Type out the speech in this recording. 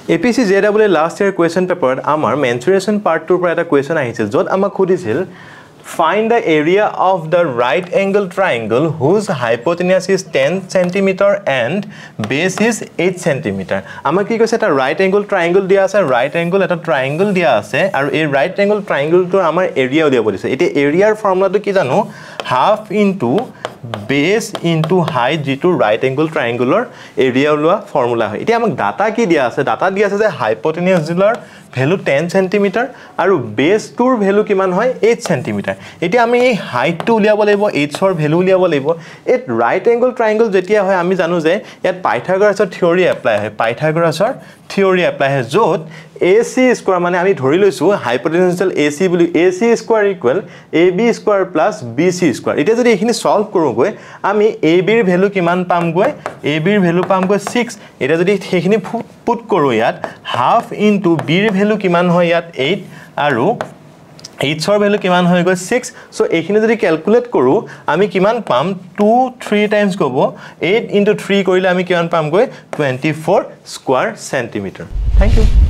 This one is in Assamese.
APC JEE last year question paper আমাৰ mensuration part 2 পৰা এটা question আহিছিল যত আমাক খুদিছিল find the area of the right angle triangle whose hypotenuse is 10 cm and base is 8 cm আমাক কি কৈছে এটা right angle triangle দিয়া আছে right angle এটা triangle দিয়া আছে আৰু এই right angle triangle টো আমাৰ area দিয়া বলিছে এটি এৰিয়াৰ ফৰ্মুলাটো কি জানো half into base into height যেটো right angle triangle area ওলোৱা ফৰ্মুলা হয় এতিয়া আমাক ডাটা কি দিয়া আছে ডাটা দিয়া আছে যে hypotenuse ৰ ভ্যালু 10 cm আৰু বেস টোৰ ভ্যালু কিমান হয় 8 cm এতিয়া আমি এই হাইট টো উলিয়াব লাগিব h ৰ ভ্যালু উলিয়াব লাগিব এট ৰাইট এঙ্গল ট্ৰায়াঙ্গল যেতিয়া হয় আমি জানো যে ইয়াত পাইথাগোৰাছৰ থিওৰি এপ্লাই হয় পাইথাগোৰাছৰ থিওৰি এপ্লাই হয় যত AC স্কয়াৰ মানে আমি ধৰি লৈছো হাইপোটেনশিয়াল AC বুলি AC square equal AB square plus BC square এটা যদি এখিনি সলভ কৰো গৈ আমি AB ৰ ভ্যালু কিমান পাম গৈ AB ৰ ভ্যালু পাম গৈ 6 এটা যদি এখিনি পুট কৰো ইয়াত হাফ ইনটু B ৰ ভ্যালু কিমান হয় ইয়াত 8 আৰু h ৰ ভ্যালু কিমান হৈ গৈ 6 সো এখিনি যদি ক্যালকুলেট কৰো আমি কিমান পাম 2 3 টাইমস গব 8 * 3 কৰিলে আমি কিমান পাম গৈ 24 স্কয়াৰ সেন্টিমিটাৰ থ্যাংক ইউ